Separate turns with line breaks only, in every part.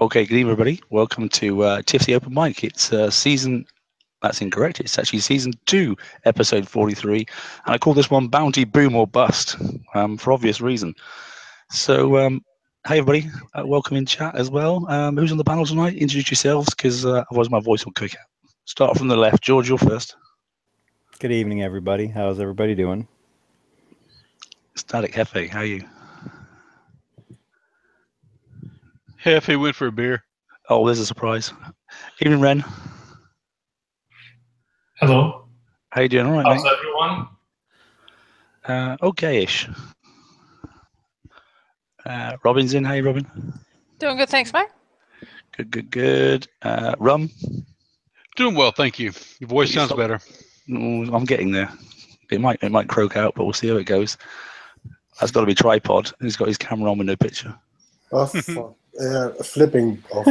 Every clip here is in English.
Okay, good evening, everybody. Welcome to TFC Open Mic. It's season, that's incorrect, it's actually season 2, episode 43. And I call this one Bounty Boom or Bust, for obvious reason. So, hey, everybody, welcome in chat as well. Who's on the panel tonight? Introduce yourselves, because otherwise my voice will kick out. Start from the left. George, you're first.
Good evening, everybody. How's everybody doing?
Static Hefe, how are you?
Hefe went for a beer.
Oh, there's a surprise. Evening, Ren.
Hello.
How you doing? All right,
How's
mate?
everyone?
Okay-ish. Robin's in. Hey, Robin.
Doing good, thanks, mate.
Good. Rum.
Doing well, thank you. Your voice sounds better.
I'm getting there. It might croak out, but we'll see how it goes. That's got to be tripod. He's got his camera on with no picture.
Oh, fuck. Flipping off.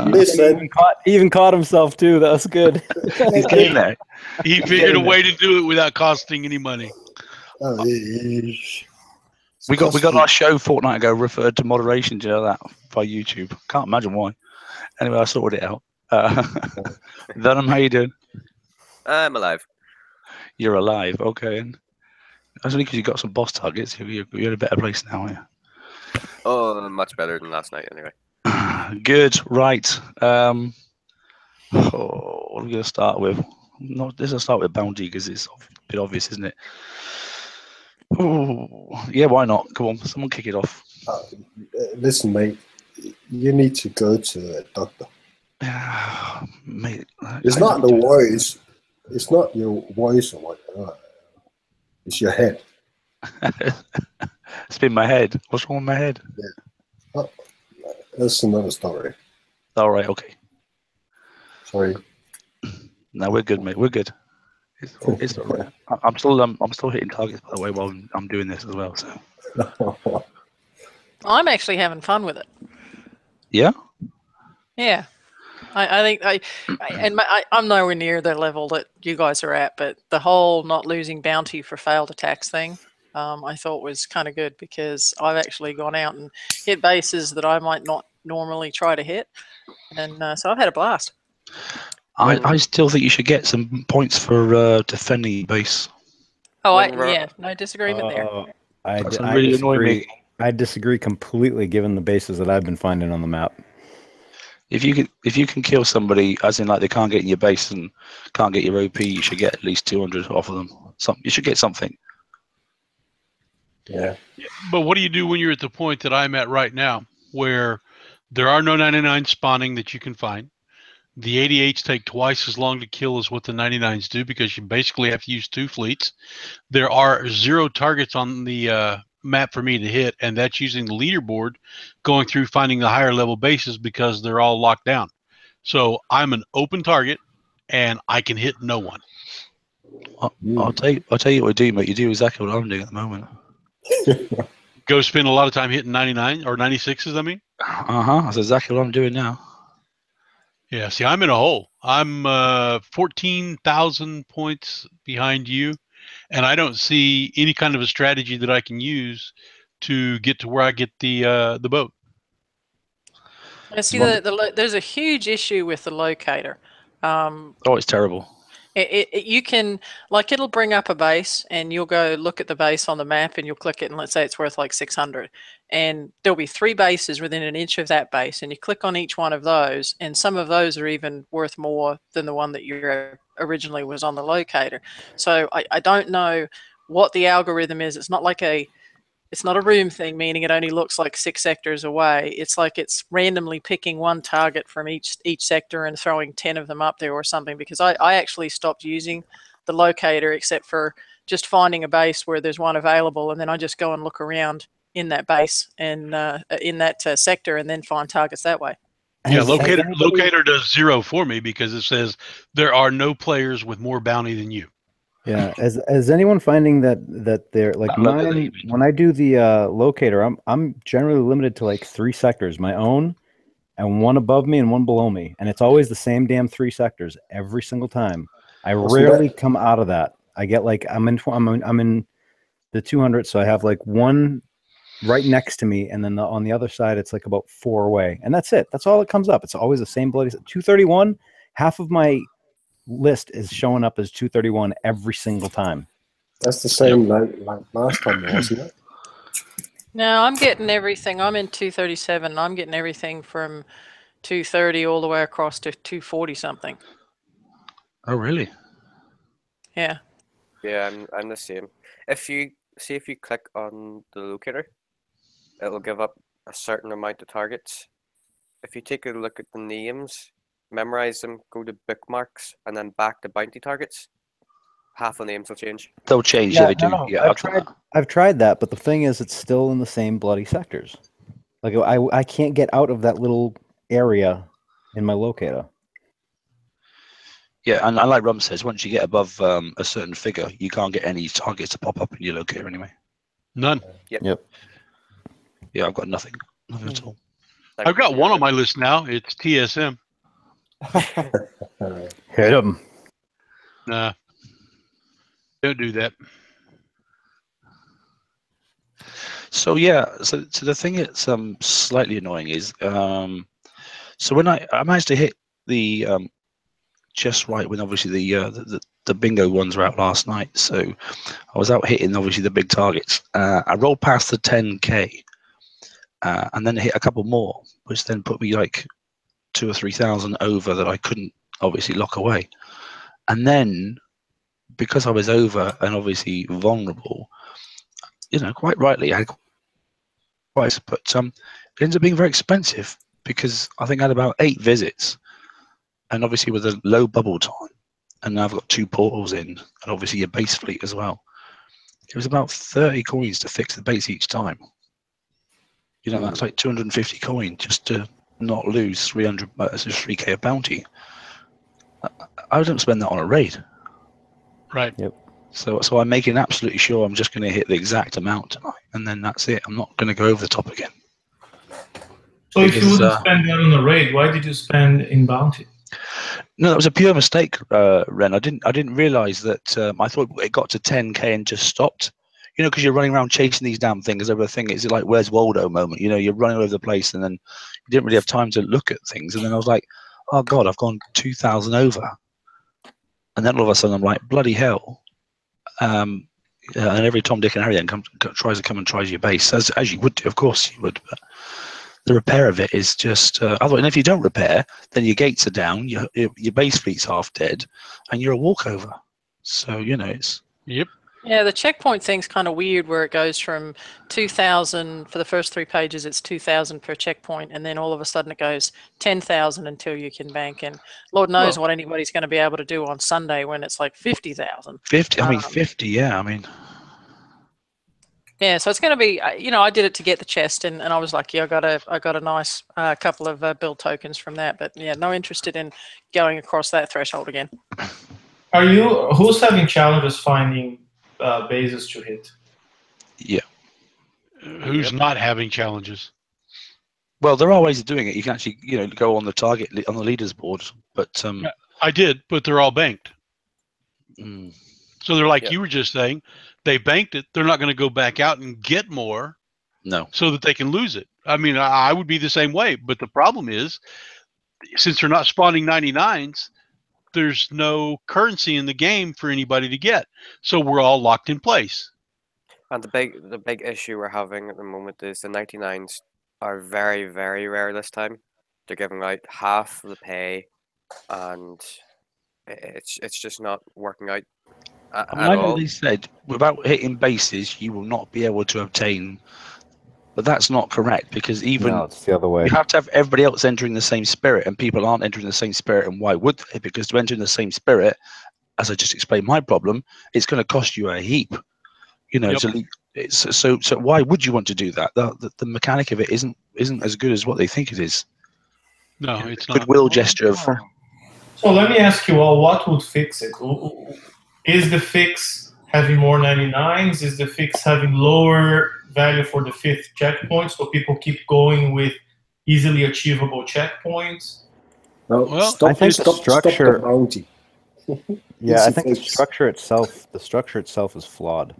Listen.
He even caught himself too. That was good.
He's getting there.
He figured a way to do it without costing any money.
We got our show a fortnight ago referred to moderation. Do you know that by YouTube? Can't imagine why. Anyway, I sorted it out. Venom, how you doing?
I'm alive.
You're alive. Okay. And that's only because you got some boss targets. You're in a better place now, aren't you?
Oh, much better than last night, anyway.
Good. Right. What are we going to start with? Let's start with Bounty because it's a bit obvious, isn't it? Oh, yeah, why not? Come on, someone kick it off.
Listen, mate, you need to go to a doctor.
Mate,
it's not the voice. It's not your voice or what. It's your head.
It's been my head. What's wrong with my head?
Yeah. Oh, that's another story.
All right, okay.
Sorry.
No, we're good, mate. We're good. It's all right. I'm still hitting targets, by the way, while I'm doing this as well. So
I'm actually having fun with it.
Yeah.
Yeah. I think I'm nowhere near the level that you guys are at, but the whole not losing bounty for failed attacks thing, I thought was kind of good because I've actually gone out and hit bases that I might not normally try to hit, and so I've had a blast.
I still think you should get some points for defending your base.
Oh, yeah, no disagreement there.
I disagree completely, given the bases that I've been finding on the map.
If you can kill somebody, as in like they can't get in your base and can't get your OP, you should get at least 200 off of them. You should get something.
Yeah.
But what do you do when you're at the point that I'm at right now, where there are no 99 spawning that you can find? The 88s take twice as long to kill as what the 99s do because you basically have to use 2 fleets. There are 0 targets on the map for me to hit, and that's using the leaderboard, going through finding the higher level bases because they're all locked down. So I'm an open target, and I can hit no one.
I'll tell you what we do, mate. You do exactly what I'm doing at the moment.
Go spend a lot of time hitting 99 or 96s. I mean.
That's exactly what I'm doing now.
Yeah, see, I'm in a hole. I'm 14,000 points behind you, and I don't see any kind of a strategy that I can use to get to where I get the boat.
I see there's a huge issue with the locator.
It's terrible.
You can, like, it'll bring up a base and you'll go look at the base on the map and you'll click it and let's say it's worth like 600 and there'll be 3 bases within an inch of that base and you click on each one of those and some of those are even worth more than the one that you originally was on the locator. So I don't know what the algorithm is. It's not like it's not a room thing, meaning it only looks like 6 sectors away. It's like it's randomly picking one target from each sector and throwing 10 of them up there or something, because I actually stopped using the locator except for just finding a base where there's one available, and then I just go and look around in that base and in that sector and then find targets that way.
Yeah, Locator does 0 for me because it says there are no players with more bounty than you.
Yeah, is anyone finding that they're like mine, when I do the locator, I'm generally limited to like 3 sectors, my own, and one above me and one below me, and it's always the same damn 3 sectors every single time. I rarely come out of that. I get like I'm in the 200, so I have like one right next to me, and then on the other side it's like about 4 away, and that's it. That's all that comes up. It's always the same bloody 231. Half of my list is showing up as 231 every single time.
That's the same like last time, wasn't it?
No, I'm getting everything. I'm in 237. I'm getting everything from 230 all the way across to 240 something.
Oh, really?
Yeah.
Yeah, I'm the same. If you click on the locator, it'll give up a certain amount of targets. If you take a look at the names, memorize them, go to bookmarks, and then back to bounty targets, half the names will change.
They'll change.
Yeah,
they do.
no,
Yeah,
I've tried that, but the thing is, it's still in the same bloody sectors. Like I can't get out of that little area in my locator.
Yeah, and like Rum says, once you get above a certain figure, you can't get any targets to pop up in your locator anyway.
None.
Yep.
Yeah, I've got nothing at all.
I've got one on my list now. It's TSM.
Hit him.
Nah. Don't do that.
So yeah, so the thing that's slightly annoying is so when I managed to hit the just right when obviously the bingo ones were out last night, so I was out hitting obviously the big targets. I rolled past the 10k and then hit a couple more, which then put me like 2,000 or 3,000 over that I couldn't obviously lock away. And then because I was over and obviously vulnerable, quite rightly, I had price, but it ends up being very expensive because I think I had about 8 visits, and obviously with a low bubble time, and now I've got 2 portals in, and obviously your base fleet as well. It was about 30 coins to fix the base each time. That's like 250 coin just to not lose 3k of bounty. I don't spend that on a raid.
Right.
Yep.
So I'm making absolutely sure I'm just going to hit the exact amount tonight, and then that's it. I'm not going to go over the top again.
So if you wouldn't spend that on a raid, why did you spend in bounty?
No, that was a pure mistake, Ren. I didn't realize that. I thought it got to 10k and just stopped. Because you're running around chasing these damn things over thing. It's like where's Waldo moment. You're running all over the place, and then you didn't really have time to look at things. And then I was like, oh god, I've gone 2,000 over. And then all of a sudden I'm like, bloody hell. And every Tom, Dick, and Harry then tries to come and tries your base, as you would do, of course you would. But the repair of it is just otherwise. And if you don't repair, then your gates are down, your base fleet's half dead, and you're a walkover. So it's.
Yep.
Yeah, the checkpoint thing's kind of weird, where it goes from 2,000 for the first 3 pages. It's 2,000 per checkpoint, and then all of a sudden it goes 10,000 until you can bank. And Lord knows what anybody's going to be able to do on Sunday when it's like 50,000.
50. I mean 50. Yeah. I mean.
Yeah, so it's going to be. I did it to get the chest, and I was like, yeah, I got a nice couple of build tokens from that. But yeah, no interested in going across that threshold again.
Who's having challenges finding bases to hit?
Yeah.
Who's not having challenges?
Well, there are ways of doing it. You can actually, go on the target on the leaders board, but
I did, but they're all banked. So they're like you were just saying, they banked it. They're not going to go back out and get more.
No.
So that they can lose it. I mean, I would be the same way, but the problem is, since they're not spawning 99s, there's no currency in the game for anybody to get. So we're all locked in place.
And the big issue we're having at the moment is the 99s are very, very rare this time. They're giving out half the pay, and it's just not working out
I know they said without hitting bases you will not be able to obtain, but that's not correct, because
it's the other way.
You have to have everybody else entering the same spirit, and people aren't entering the same spirit. And why would they? Because to enter in the same spirit, as I just explained my problem, it's going to cost you a heap. So why would you want to do that? The mechanic of it isn't as good as what they think it is.
No, it's not.
Goodwill gesture of.
So let me ask you all, what would fix it? Is the fix having more 99s? Is the fix having lower value for the 5th checkpoint, so people keep going with easily achievable checkpoints?
No,
I think the structure.
Stop the bounty.
Yeah, I think the structure itself is flawed.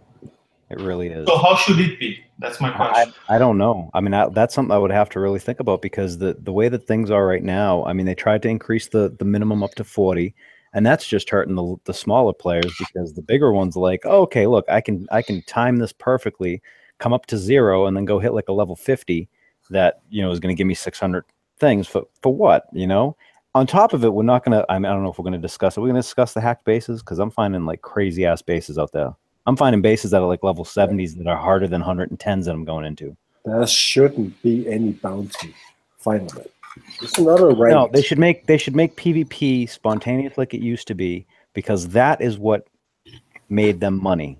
It really is.
So how should it be? That's my question.
I don't know. I mean, that's something I would have to really think about, because the way that things are right now, I mean, they tried to increase the minimum up to 40, and that's just hurting the smaller players, because the bigger ones are like, oh, okay, look, I can time this perfectly, come up to 0, and then go hit like a level 50 that, you know, is going to give me 600 things for what, you know? On top of it, we're not going to, I mean, I don't know if we're going to discuss it. We're going to discuss the hacked bases, because I'm finding like crazy ass bases out there. I'm finding bases that are like level 70s that are harder than 110s that I'm going into.
There shouldn't be any bounty. Finally, it's not a raid.
No, they should make PvP spontaneous like it used to be, because that is what made them money.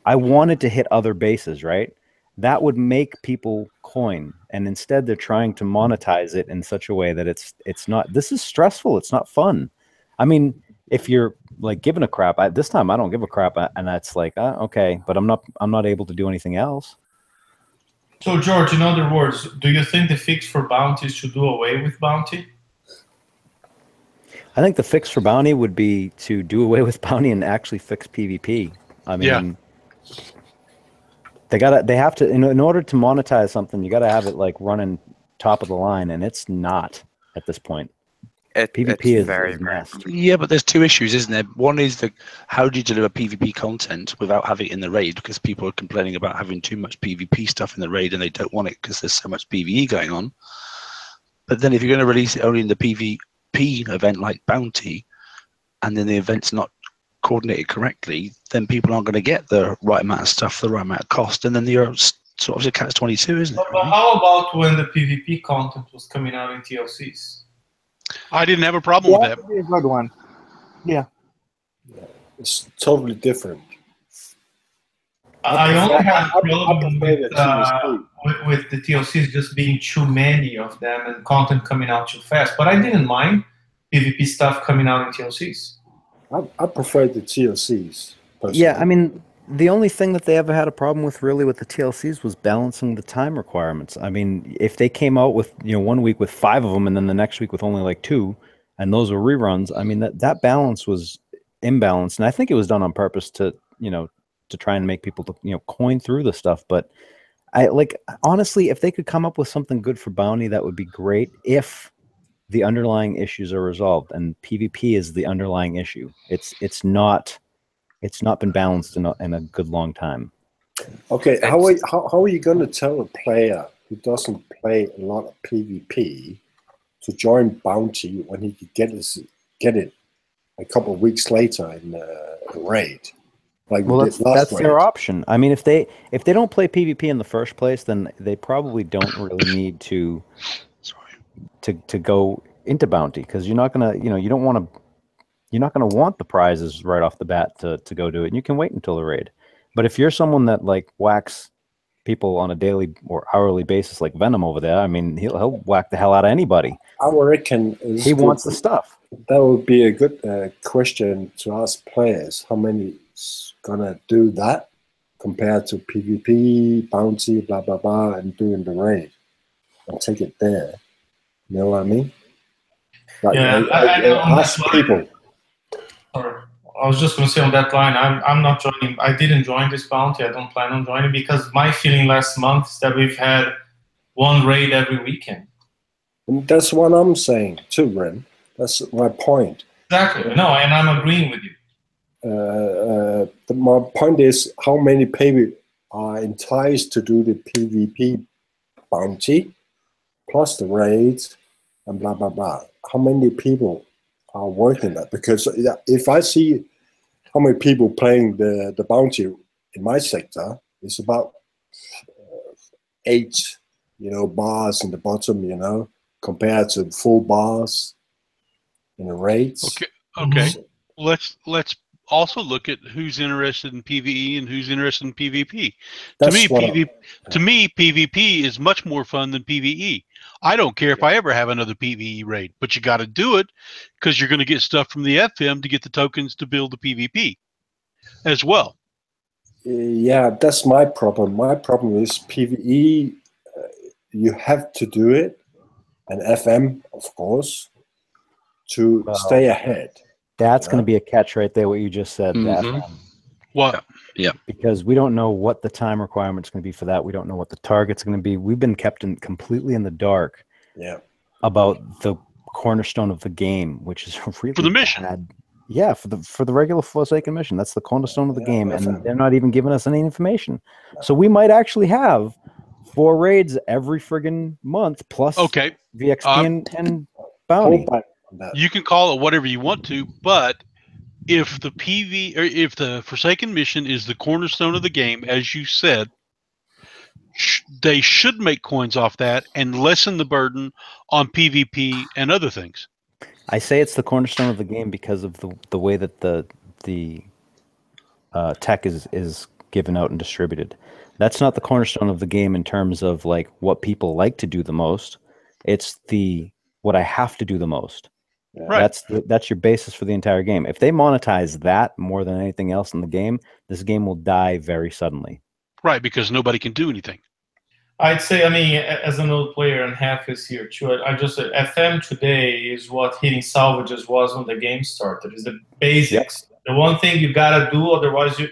I wanted to hit other bases, right? That would make people coin, and instead they're trying to monetize it in such a way that it's not. This is stressful. It's not fun. I mean, if you're like giving a crap, this time I don't give a crap, and that's like okay, but I'm not able to do anything else.
So George, in other words, do you think the fix for bounties should do away with bounty?
I think the fix for bounty would be to do away with bounty and actually fix PvP. I mean, they have to, in order to monetize something, you got to have it like running top of the line, and it's not at this point. PvP is very messed.
Yeah, but there's two issues, isn't there? One is how do you deliver PvP content without having it in the raid? Because people are complaining about having too much PvP stuff in the raid, and they don't want it because there's so much PvE going on. But then if you're going to release it only in the PvP event like Bounty, and then the event's not coordinated correctly, then people aren't going to get the right amount of stuff, the right amount of cost, and then you're sort of a catch-22, isn't it?
But how about when the PvP content was coming out in TLCs?
I didn't have a problem with that.
That would be a good one. Yeah.
It's totally different.
I only had a problem with the TLCs just being too many of them and content coming out too fast. But I didn't mind PvP stuff coming out in TLCs.
I prefer the TLCs. Personally.
Yeah, I mean, the only thing that they ever had a problem with really with the TLCs was balancing the time requirements. I mean, if they came out with, you know, 1 week with 5 of them and then the next week with only like 2, and those were reruns, I mean, that balance was imbalanced. And I think it was done on purpose to, you know, to try and make people, you know, coin through the stuff. But I like, honestly, if they could come up with something good for bounty, that would be great if the underlying issues are resolved. And PvP is the underlying issue. It's not been balanced in a good long time.
Okay, how are you going to tell a player who doesn't play a lot of PvP to join Bounty when he could get it a couple of weeks later in the raid? Like
well, that's their option. I mean, if they don't play PvP in the first place, then they probably don't really need to go into Bounty, because you're not gonna, you know, you're not going to want the prizes right off the bat to go do it. And you can wait until the raid. But if you're someone that like whacks people on a daily or hourly basis, like Venom over there, I mean, he'll whack the hell out of anybody.
I reckon
he wants the stuff.
That would be a good question to ask players. How many is gonna do that compared to PvP, Bounty, blah blah blah, and doing the raid and take it there? You know what I mean? Like,
yeah,
I ask people.
Or I was just going to say on that line, I'm not joining. I didn't join this bounty. I don't plan on joining, because my feeling last month is that we've had one raid every weekend.
And that's what I'm saying too, Ren. That's my point.
Exactly. No, and I'm agreeing with you.
My point is, how many people are enticed to do the PvP bounty plus the raids and blah blah blah? How many people are working that? Because if I see how many people playing the bounty in my sector, it's about 8, you know, bars in the bottom, you know, compared to full bars in the raids.
Okay. Let's also look at who's interested in PvE and who's interested in PvP. To me, PvP is much more fun than PvE. I don't care if I ever have another PvE raid, but you got to do it because you're going to get stuff from the FM to get the tokens to build the PvP as well.
Yeah, that's my problem. My problem is PvE, you have to do it, and FM, of course, to stay ahead.
That's going to be a catch right there, what you just said.
Mm-hmm.
What?
Because we don't know what the time requirement's going to be for that. We don't know what the target's going to be. We've been kept completely in the dark about the cornerstone of the game, which is really
For the mission.
bad. Yeah, for the regular Forsaken mission. That's the cornerstone of the game, and they're not even giving us any information. So we might actually have 4 raids every friggin' month, plus VXP and bounty.
You can call it whatever you want to, but if the if the Forsaken mission is the cornerstone of the game, as you said, they should make coins off that and lessen the burden on PvP and other things.
I say it's the cornerstone of the game because of the way that the tech is given out and distributed. That's not the cornerstone of the game in terms of like what people like to do the most. It's what I have to do the most.
Right.
That's your basis for the entire game. If they monetize that more than anything else in the game, this game will die very suddenly.
Right, because nobody can do anything.
I'd say, I mean, as an old player, and half is here too, I just said FM today is what hitting salvages was when the game started. Is the basics. Yep. The one thing you gotta do, otherwise you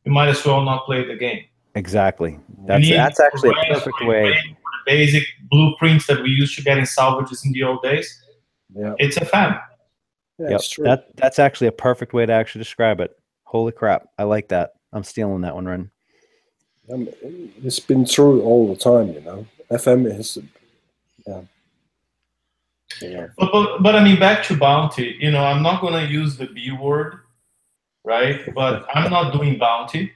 might as well not play the game.
Exactly. That's actually a perfect way.
The basic blueprints that we used to get in salvages in the old days. Yeah, it's FM.
Yeah, true. That's actually a perfect way to actually describe it. Holy crap! I like that. I'm stealing that one, Ren.
It's been true all the time, you know. FM is,
But I mean, back to bounty. You know, I'm not gonna use the B word, right? But I'm not doing bounty,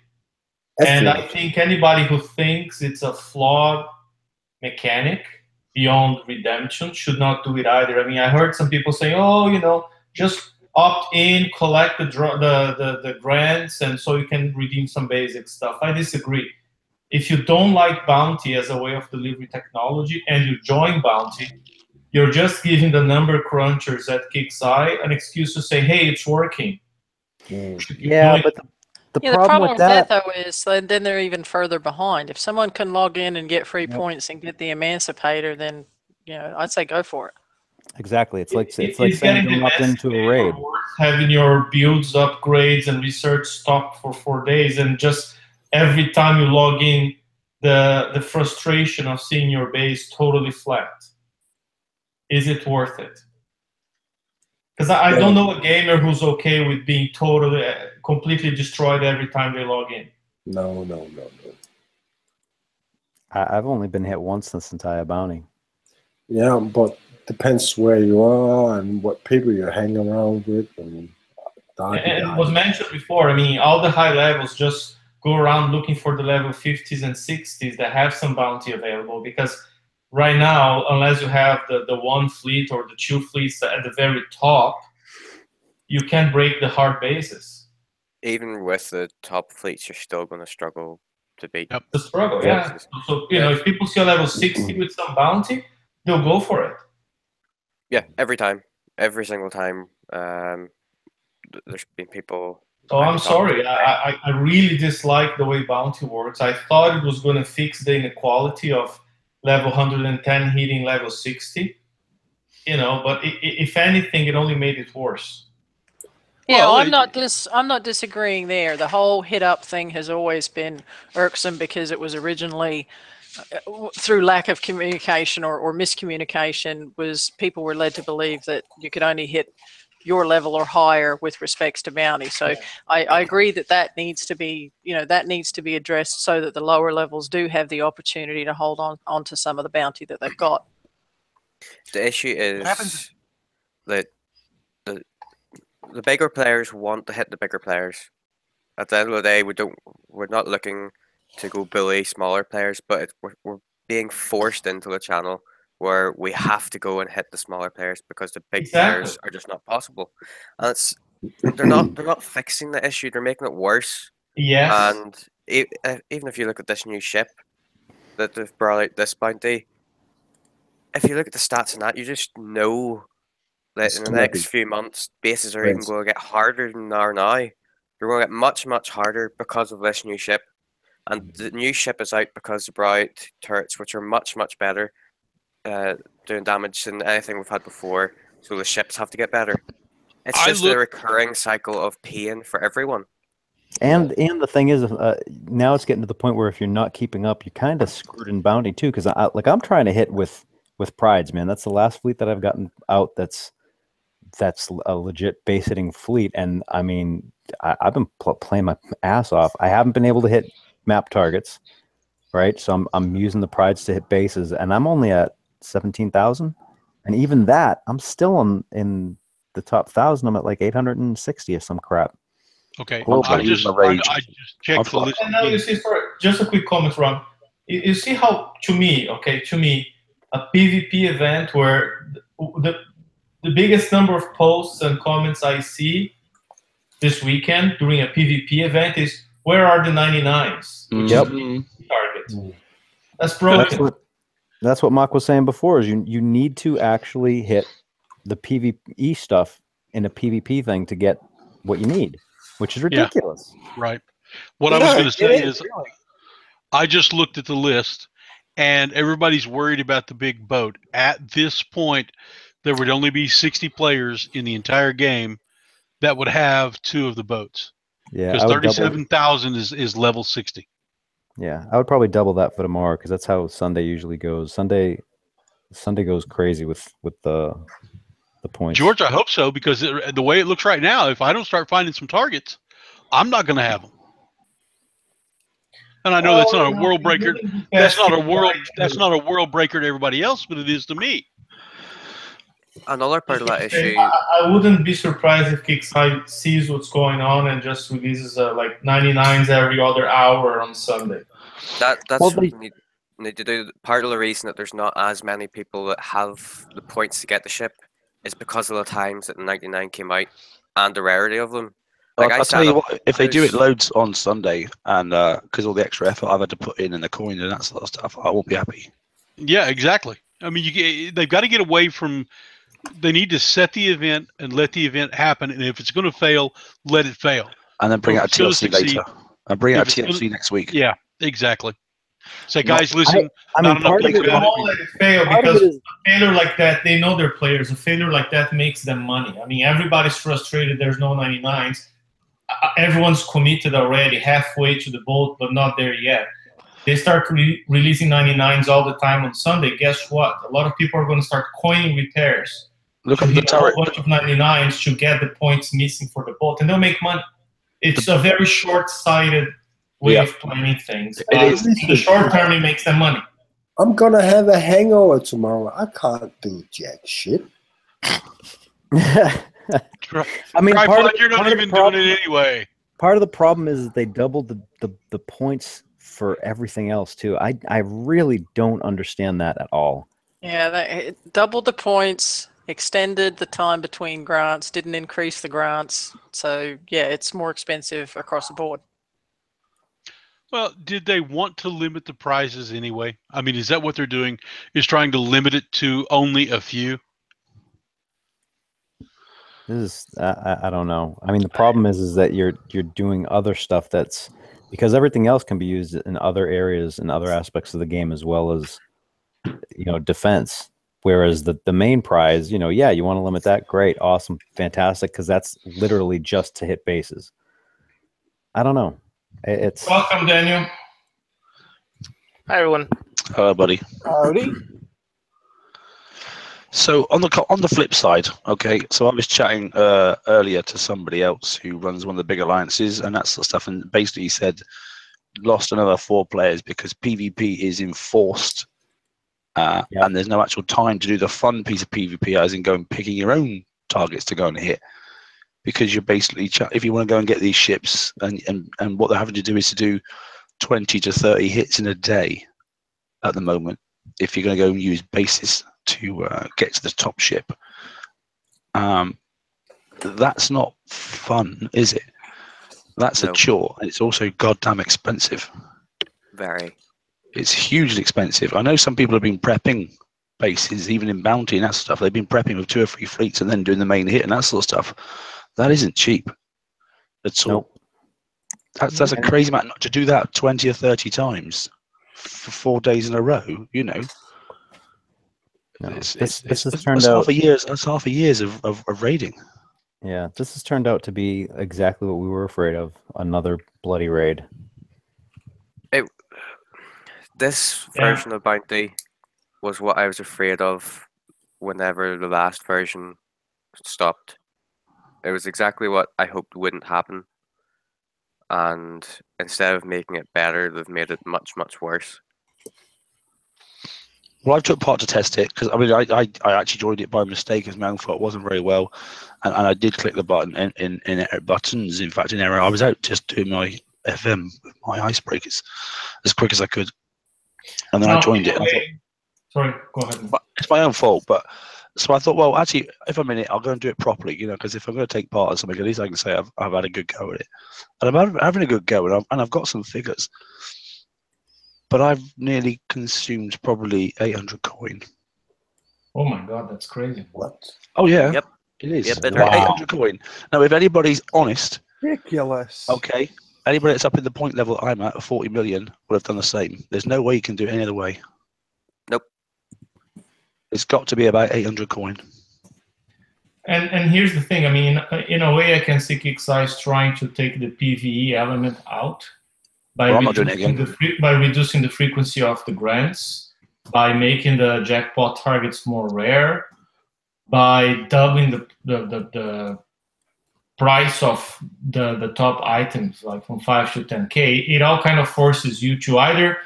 and I think anybody who thinks it's a flawed mechanic beyond redemption should not do it either. I mean, I heard some people say, "Oh, you know, just opt in, collect the grants, and so you can redeem some basic stuff." I disagree. If you don't like bounty as a way of delivery technology and you join bounty, you're just giving the number crunchers at Kixeye an excuse to say, "Hey, it's working."
Yeah, but the problem with that
though is then they're even further behind. If someone can log in and get free points and get the Emancipator, then I'd say go for it.
Exactly. It's like saying going up into a raid.
Having your builds, upgrades, and research stopped for 4 days, and just every time you log in, the frustration of seeing your base totally flat. Is it worth it? Because I don't know a gamer who's okay with being totally, completely destroyed every time they log in.
No.
I've only been hit once this entire bounty.
Yeah, but depends where you are and what people you hang around with. And
it was mentioned before, I mean, all the high levels just go around looking for the level 50s and 60s that have some bounty available, because right now, unless you have the one fleet or the 2 fleets at the very top, you can't break the hard bases.
Even with the top fleets, you're still going to struggle to beat.
Yep. The struggle, yeah. So, if people see a level 60 with some bounty, they'll go for it.
Yeah, every time. Every single time. There's been people...
So I'm sorry, I really dislike the way bounty works. I thought it was going to fix the inequality of level 110 hitting level 60, but if anything, it only made it worse.
Yeah, well, I'm not disagreeing there. The whole hit up thing has always been irksome because it was originally through lack of communication or miscommunication, was people were led to believe that you could only hit your level or higher with respects to bounty. So I agree that needs to be, that needs to be addressed so that the lower levels do have the opportunity to hold on to some of the bounty that they've got.
The issue is that the bigger players want to hit the bigger players. At the end of the day, we're not looking to go bully smaller players, but we're being forced into a channel where we have to go and hit the smaller players because the big players are just not possible. And they're not fixing the issue; they're making it worse.
Yes.
And even if you look at this new ship that they've brought out, this bounty, if you look at the stats in that, you just know that in the next few months, bases are even going to get harder than they are now. They're going to get much, much harder because of this new ship. And the new ship is out because they brought out turrets, which are much, much better, doing damage than anything we've had before. So the ships have to get better. It's just a recurring cycle of pain for everyone.
And the thing is, now it's getting to the point where if you're not keeping up, you're kind of screwed in bounty too. Because I'm trying to hit with prides, man. That's the last fleet that I've gotten out. That's a legit base hitting fleet, and I mean, I've been playing my ass off. I haven't been able to hit map targets, right? So I'm using the prides to hit bases, and I'm only at 17,000, and even that, I'm still in the top 1,000. I'm at like 860 or some crap.
Okay,
Well,
I just checked the list.
And now you see, just a quick comment, Ron. You see how, to me, a PvP event where the biggest number of posts and comments I see this weekend during a PvP event is, where are the 99s? Which is the target. That's broken.
That's what Mark was saying before, is you need to actually hit the PvE stuff in a PvP thing to get what you need, which is ridiculous.
Yeah, right. What I was going to say is, I just looked at the list, and everybody's worried about the big boat. At this point, there would only be 60 players in the entire game that would have 2 of the boats.
Yeah,
because 37,000 is level 60.
Yeah, I would probably double that for tomorrow, because that's how Sunday usually goes. Sunday goes crazy with the points.
George, I hope so, because the way it looks right now, if I don't start finding some targets, I'm not going to have them. And I know that's not a world breaker. That's not a world breaker to everybody else, but it is to me.
Another part of that issue.
I wouldn't be surprised if Kickside sees what's going on and just releases like 99s every other hour on Sunday.
That's what we need to do. Part of the reason that there's not as many people that have the points to get the ship is because of the times that the 99 came out and the rarity of them. Like
I'll tell you what, if they do it loads on Sunday, and because all the extra effort I've had to put in and the coin and that sort of stuff, I won't be happy.
Yeah, exactly. I mean, they've got to get away from. They need to set the event and let the event happen, and if it's going to fail, let it fail.
And then bring out a TFC later. And bring out a TFC next week.
Yeah, exactly. Say, guys, listen.
I mean, part of it won't let it fail, because a failure like that, they know their players. A failure like that makes them money. I mean, everybody's frustrated. There's no 99s. Everyone's committed already, halfway to the boat, but not there yet. They start releasing 99s all the time on Sunday. Guess what? A lot of people are going to start coining repairs.
Look at the turret.
A bunch of 99s to get the points missing for the boat, and they'll make money. It's a very short-sighted way of planning things. In the short term, it makes them money.
I'm going to have a hangover tomorrow. I can't do jack shit.
I mean,
you're not even doing it anyway.
Part of the problem is that they doubled the points for everything else too. I really don't understand that at all.
Yeah, they doubled the points, extended the time between grants, didn't increase the grants. So yeah, it's more expensive across the board.
Well, did they want to limit the prizes anyway? I mean, is that what they're doing? Is trying to limit it to only a few?
This is I don't know. I mean, the problem is that you're doing other stuff that's, because everything else can be used in other areas and other aspects of the game, as well as, defense. Whereas the main prize, you want to limit that. Great, awesome, fantastic, because that's literally just to hit bases. I don't know. It's
welcome, Daniel.
Hi, everyone.
Hello, buddy.
Howdy.
So on the flip side, okay, so I was chatting earlier to somebody else who runs one of the big alliances and that sort of stuff, and basically said lost another 4 players because PvP is enforced, and there's no actual time to do the fun piece of PvP, as in going picking your own targets to go and hit, because you're basically if you want to go and get these ships, and what they're having to do is to do 20 to 30 hits in a day at the moment if you're going to go and use bases to get to the top ship. That's not fun, is it? That's a chore, and it's also goddamn expensive.
Very.
It's hugely expensive. I know some people have been prepping bases, even in Bounty and that stuff. They've been prepping with 2 or 3 fleets and then doing the main hit and that sort of stuff. That isn't cheap at all.
Nope.
That's a crazy amount. Not to do that 20 or 30 times for 4 days in a row,
No,
This
has turned
that's
out.
half a year's of raiding.
Yeah, this has turned out to be exactly what we were afraid of. Another bloody raid.
This
Yeah.
version of Bounty was what I was afraid of whenever the last version stopped. It was exactly what I hoped wouldn't happen. And instead of making it better, they've made it much, much worse.
Well, I took part to test it because I actually joined it by mistake as my own fault. It wasn't very well, and I did click the button in buttons. In fact, in error, I was out just doing my FM, my icebreakers, as quick as I could, and then I joined it.
Sorry, go ahead.
But it's my own fault, but so I thought, well, actually, if I'm in it, I'll go and do it properly, because if I'm going to take part in something, at least I can say I've had a good go at it, and I'm having a good go, and I've got some figures. But I've nearly consumed probably 800 coin.
Oh my god, that's crazy.
What?
Oh yeah,
Yep.
It is.
Yep, it
Wow.
is.
800 coin. Now, if anybody's honest,
Ridiculous.
okay, anybody that's up in the point level I'm at, 40 million, would have done the same. There's no way you can do it any other way.
Nope.
It's got to be about 800 coin.
And here's the thing. I mean, in a way, I can see Kickstarter trying to take the PvE element out by
Well, I'm not doing it again.
reducing the frequency of the grants, by making the jackpot targets more rare, by doubling the price of the top items, like from 5 to 10K. It all kind of forces you to either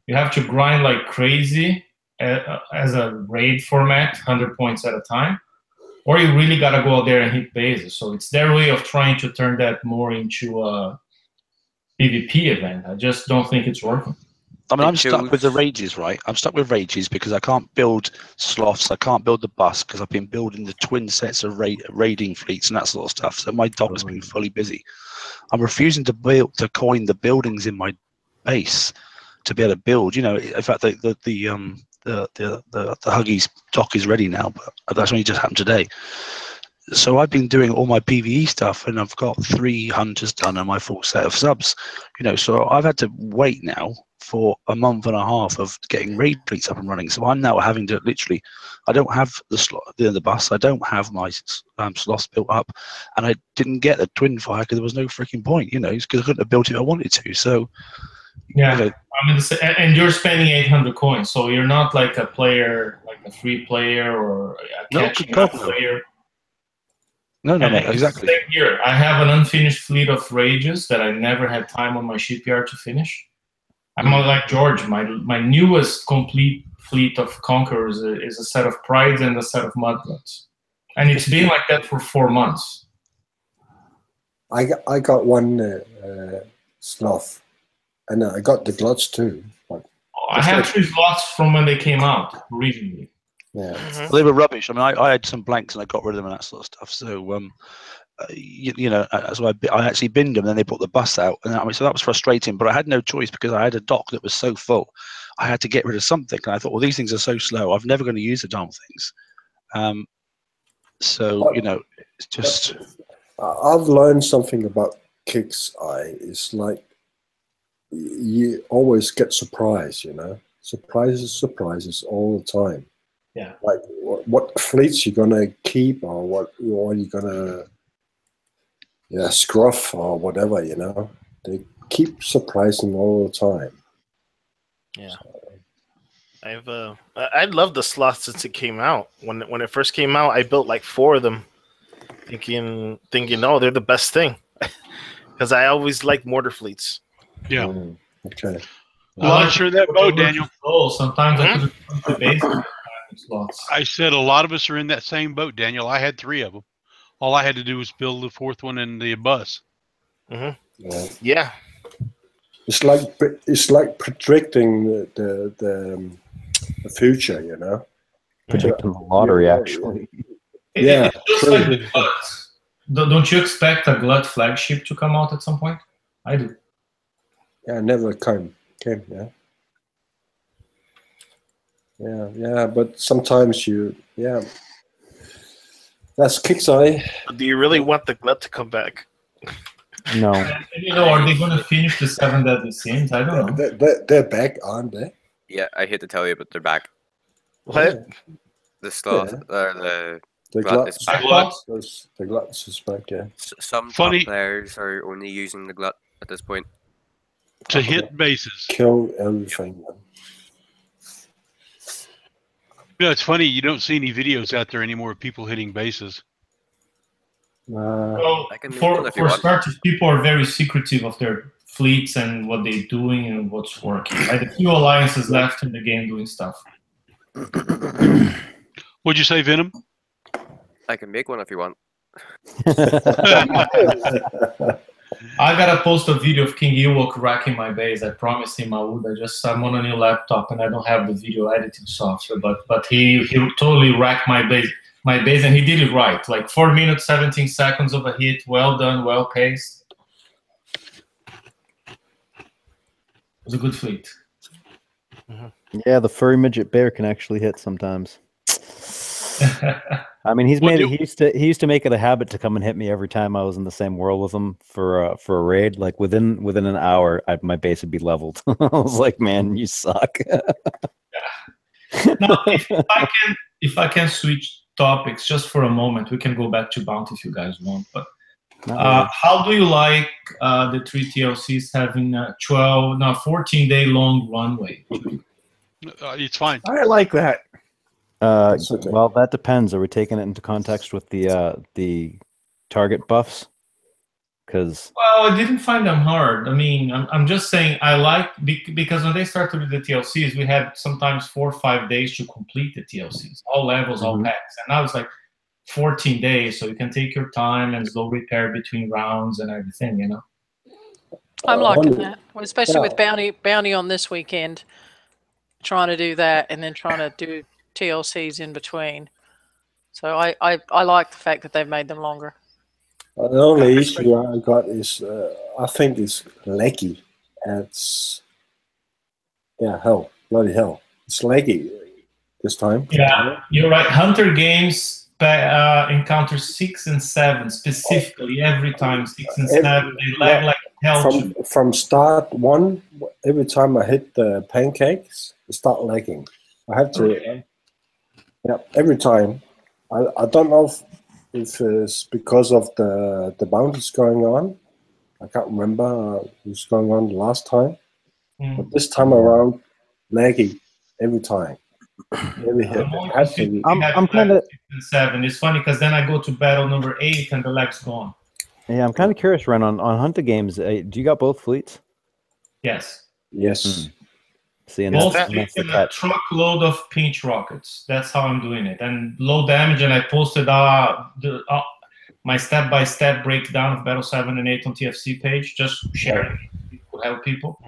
you have to grind like crazy as a raid format, 100 points at a time, or you really got to go out there and hit bases. So it's their way of trying to turn that more into a PvP event. I just don't think it's working.
I mean, I'm stuck with the rages, right? I'm stuck with rages because I can't build sloths. I can't build the bus because I've been building the twin sets of raiding fleets and that sort of stuff. So my dock has been fully busy. I'm refusing to coin the buildings in my base to be able to build. In fact, the Huggies dock is ready now, but that's only just happened today. So I've been doing all my PvE stuff, and I've got 3 hunters done and my full set of subs. So I've had to wait now for a month and a half of getting raid fleets up and running. So I'm now having to literally, I don't have the bus, I don't have my sloths built up, and I didn't get the twin fire because there was no freaking point, because I couldn't have built it if I wanted to. So
yeah, I mean, and you're spending 800 coins, so you're not like a player, like a free player or a catching up player.
No, exactly.
Same here. I have an unfinished fleet of rages that I never had time on my shipyard to finish. I'm not like George. My newest complete fleet of conquerors is a set of prides and a set of mudguts, and it's been like that for 4 months.
I got one sloth, and I got the gluts too.
I had 3 sloths from when they came out originally.
Yeah,
well, they were rubbish. I mean, I had some blanks and I got rid of them and that sort of stuff. So, so I actually binned them. And then they brought the bus out, and so that was frustrating. But I had no choice because I had a dock that was so full. I had to get rid of something, and I thought, well, these things are so slow. I'm never going to use the damn things. It's just.
I've learned something about Kickstarter. It's like you always get surprised. Surprises all the time.
Yeah.
Like what fleets you're gonna keep, or what you're gonna scruff or whatever. They keep surprising all the time.
Yeah. I love the sloth since it came out. When it first came out, I built like 4 of them, thinking, oh, they're the best thing, because I always liked mortar fleets.
Yeah.
Okay.
A lot of us are in that boat, Daniel.
Oh, sometimes I could have the base.
I said a lot of us are in that same boat, Daniel. I had 3 of them. All I had to do was build the 4th one in the bus.
Mm-hmm. Yeah.
It's like predicting the future,
Predicting the lottery, actually.
Yeah.
It's just like the glut. Don't you expect a glut flagship to come out at some point? I do.
Yeah, never came. Yeah. Yeah, but sometimes that's Kickstarter.
Do you really want the glut to come back?
No.
Are they going to finish the 7 deadly sins? I don't know.
They're back, aren't they?
Yeah, I hate to tell you, but they're back.
What?
The sloth, the
The
Glut
glut
is
I
back.
thought
the glut is back, yeah.
Some
Funny.
top players are only using the glut at this point.
To hit bases.
Kill everything. Man.
You know, it's funny. You don't see any videos out there anymore of people hitting bases.
well,
I can make one if you
for
want.
starters, people are very secretive of their fleets and what they're doing and what's working. Right? A few alliances left in the game doing stuff.
What'd you say, Venom?
I can make one if you want.
I gotta post a video of King Ewok wrecking my base. I promised him I would. I'm on a new laptop and I don't have the video editing software. But he totally wrecked my base, and he did it right. Like 4 minutes 17 seconds of a hit. Well done, well paced. It was a good fleet.
Yeah, the furry midget bear can actually hit sometimes. I mean, he used to make it a habit to come and hit me every time I was in the same world with him for a raid. Like within an hour, my base would be leveled. I was like, man, you suck.
Now, if I can switch topics just for a moment, we can go back to Bounty if you guys want. But how do you like the 3 TLCs having a 14-day long runway?
It's fine.
I like that.
Okay.
Well, that depends. Are we taking it into context with the target buffs? Because
Well, I didn't find them hard. I mean, I'm just saying I like because when they started with the TLCs, we had sometimes 4 or 5 days to complete the TLCs, all levels, all packs, and now it's like 14 days, so you can take your time and slow repair between rounds and everything. You know.
I'm liking that, well, especially with bounty on this weekend. Trying to do that and then trying to do TLCs in between. So I like the fact that they've made them longer.
The only issue I got is I think it's laggy. It's bloody hell. It's laggy this time.
Yeah, you're right. Hunter games encounter 6 and 7 specifically every time. 6 and 7, they lag like hell.
From start 1, every time I hit the pancakes, it start lagging. I have to. Every time. I don't know if it's because of the bounties going on. I can't remember what's going on the last time. But this time around, laggy every time. Every hit.
I'm kind of
7. It's funny because then I go to battle number 8 and the lag's gone.
Yeah, I'm kind of curious, Ren, on Hunter games. Do you got both fleets?
Yes.
Yes.
See, and
Both
that's
fleets
the
and a
catch.
truckload of pinch rockets. That's how I'm doing it. And low damage, and I posted my step-by-step breakdown of Battle 7 and 8 on TFC page, just sharing it to help people.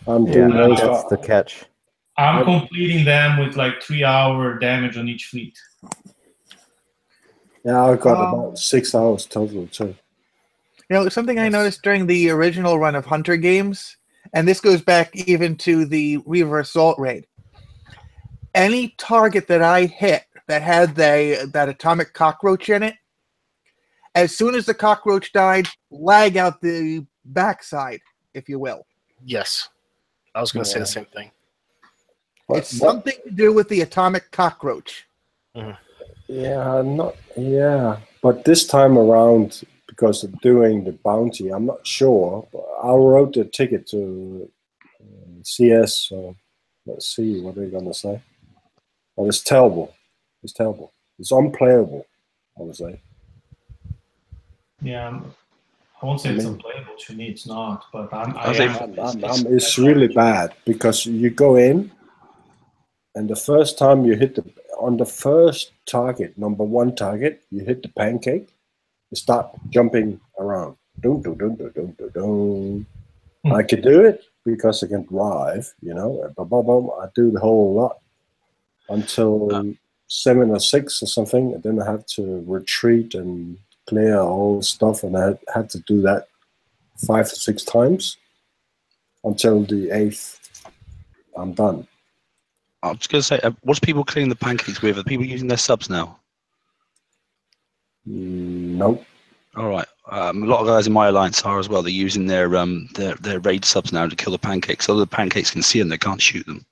I'm doing those.
That's the catch.
I'm completing them with like 3-hour damage on each fleet.
Yeah, I got about 6 hours total too.
You know, something I noticed during the original run of Hunter games, and this goes back even to the Reaver Assault raid. Any target that I hit that had that atomic cockroach in it, as soon as the cockroach died, lag out the backside, if you will.
Yes. I was going to say the same thing.
It's something to do with the atomic cockroach.
Yeah, but this time around, because of doing the bounty, I'm not sure. But I wrote the ticket to CS, so let's see what they're gonna say. But it's terrible. It's terrible. It's unplayable, I would say.
Yeah, I won't say it's unplayable. To me, it's not. But
it's really bad because you go in, and the first time you hit on the first target, number 1 target, you hit the pancake, you start jumping around. Dun, dun, dun, dun, dun, dun, dun. I can do it because I can drive, you know. I do the whole lot until 7 or 6 or something, and then I have to retreat and clear all the stuff, and I had to do that 5 to 6 times until the 8th. I'm done.
I was going to say, what's people cleaning the pancakes with? Are people using their subs now?
Nope.
All right. A lot of guys in my alliance are as well. They're using their raid subs now to kill the pancakes. So the pancakes can see them, they can't shoot them.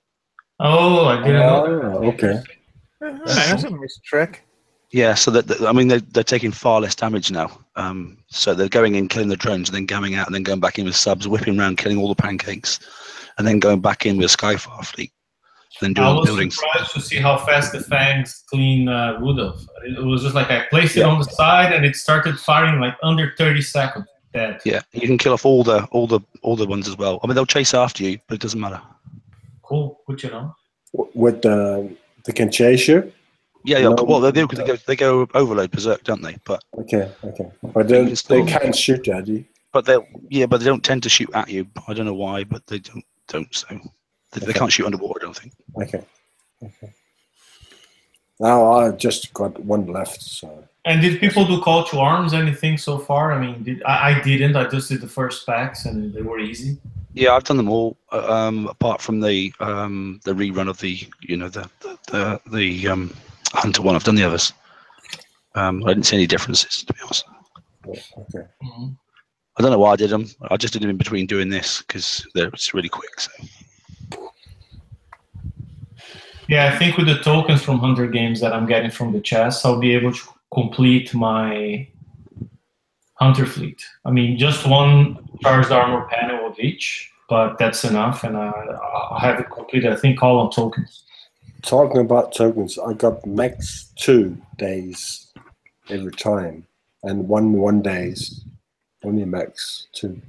Oh, I didn't know.
Okay.
That's a nice trick.
Yeah, so that I mean they're taking far less damage now. So they're going in, killing the drones, and then going out, and then going back in with subs, whipping around, killing all the pancakes, and then going back in with a Skyfire fleet. Then doing
I was
buildings.
surprised to see how fast the Fangs clean Rudolph. It was just like I placed it on the side, and it started firing like under 30 seconds. Dead.
Yeah, you can kill off all the ones as well. I mean, they'll chase after you, but it doesn't matter.
Cool, good to know.
With they can chase you.
Yeah, well they do because they go overload berserk, don't they? But
okay, but then they can't shoot at you.
But they don't tend to shoot at you. I don't know why, but they don't. So they can't shoot underwater, I don't think.
Okay. Now I just got one left. So.
And did people do call to arms? Anything so far? I mean, I didn't. I just did the first packs, and they were easy.
Yeah, I've done them all, apart from the rerun of the Hunter one. I've done the others. I didn't see any differences, to be honest.
Okay.
Mm-hmm.
I don't know why I did them. I just did them in between doing this because it's really quick. So.
Yeah, I think with the tokens from 100 games that I'm getting from the chest, I'll be able to complete my Hunter fleet. I mean, just one charged armor panel of each, but that's enough, and I'll have it completed. I think all on tokens.
Talking about tokens, I got max 2 days every time, and one days only max 2.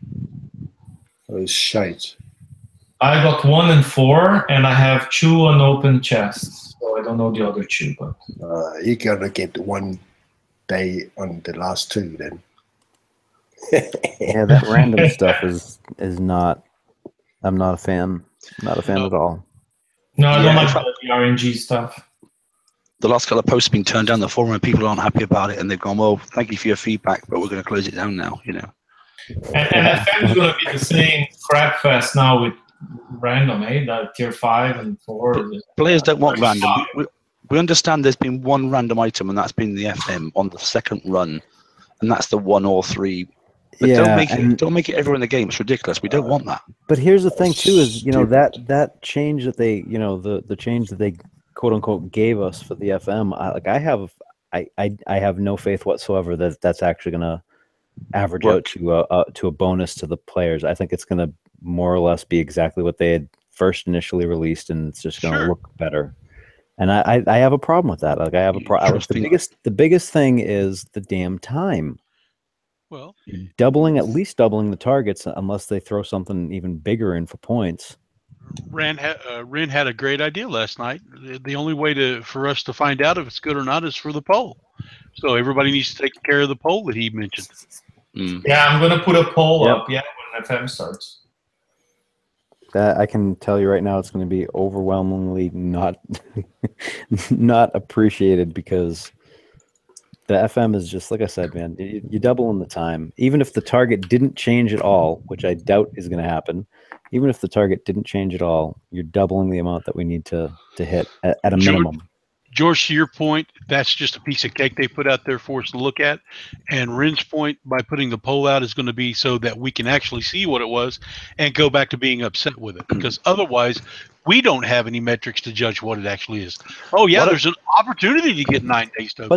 So it's shite.
I got 1 and 4, and I have 2 unopened chests. So I don't know the other 2, but
you gotta get 1 day on the last 2 then.
Yeah, that random stuff is not. I'm not a fan. Not a fan at all.
No, I don't like the RNG stuff.
The last couple of posts have been turned down the forum, and people aren't happy about it, and they've gone, "Well, thank you for your feedback, but we're going to close it down now." You know.
And FM's going to be the same crap fest now with random, tier 5 and 4.
Players don't want random. We understand there's been one random item, and that's been the FM on the second run, and that's the 1 or 3. But don't make it everywhere in the game. It's ridiculous. We don't want that.
But here's the thing too: is that change that they the change that they quote unquote gave us for the FM. I have no faith whatsoever that that's actually going to average out to a bonus to the players. I think it's going to more or less be exactly what they had first initially released, and it's just going to look better. And I have a problem with that. Like I have a problem. The biggest thing is the damn time.
Well,
at least doubling the targets, unless they throw something even bigger in for points.
Ren had a great idea last night. The only way for us to find out if it's good or not is for the poll. So everybody needs to take care of the poll that he mentioned.
Yeah, I'm going to put a poll up. Yeah, when FM starts.
I can tell you right now, it's going to be overwhelmingly not appreciated because the FM is just like I said, man. You double in the time, even if the target didn't change at all, which I doubt is going to happen. Even if the target didn't change at all, you're doubling the amount that we need to hit at a minimum.
George, to your point, that's just a piece of cake they put out there for us to look at. And Ren's point by putting the poll out is going to be so that we can actually see what it was and go back to being upset with it. Because otherwise, we don't have any metrics to judge what it actually is. Oh, yeah, there's an opportunity to get 9 days tokens.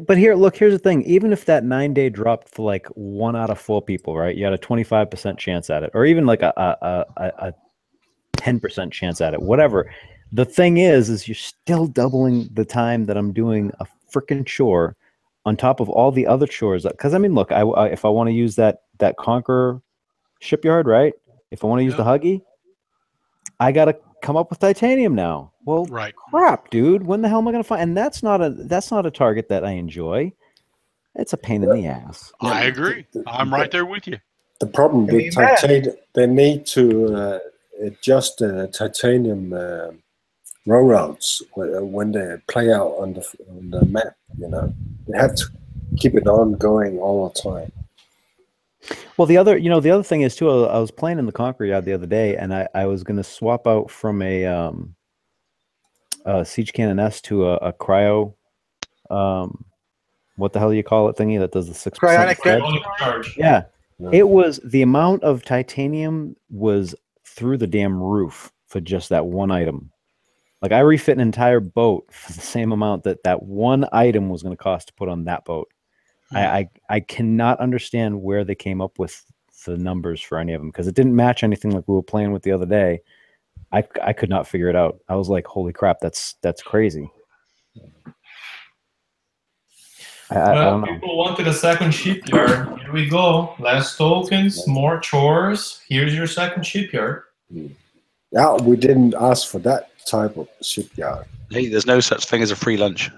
But here's the thing. Even if that 9-day dropped for like 1 out of 4 people, right? You had a 25% chance at it, or even like a 10% chance at it, whatever. The thing is you're still doubling the time that I'm doing a freaking chore on top of all the other chores. Because I mean, look, if I want to use that Conqueror shipyard, right? If I want to use the Huggy, I gotta come up with titanium now. Well, crap, dude. When the hell am I gonna find? And that's not a target that I enjoy. It's a pain in the ass.
I agree. I'm right there with you.
The problem with titanium, they need to adjust the titanium rollouts when they play out on the map. You know, they have to keep it ongoing all the time.
Well, the other thing is too. I was playing in the Conqueror yard the other day, and I was going to swap out from a Siege Cannon S to a cryo. What the hell do you call it? Thingy that does the 6%
cryonic
charge.
Yeah, it was the amount of titanium was through the damn roof for just that one item. Like I refit an entire boat for the same amount that one item was going to cost to put on that boat. I cannot understand where they came up with the numbers for any of them, because it didn't match anything like we were playing with the other day. I could not figure it out. I was like, holy crap, that's crazy. I don't know.
People wanted a second shipyard. Here we go. Less tokens, more chores. Here's your second shipyard.
Yeah, we didn't ask for that type of shipyard.
Hey, there's no such thing as a free lunch.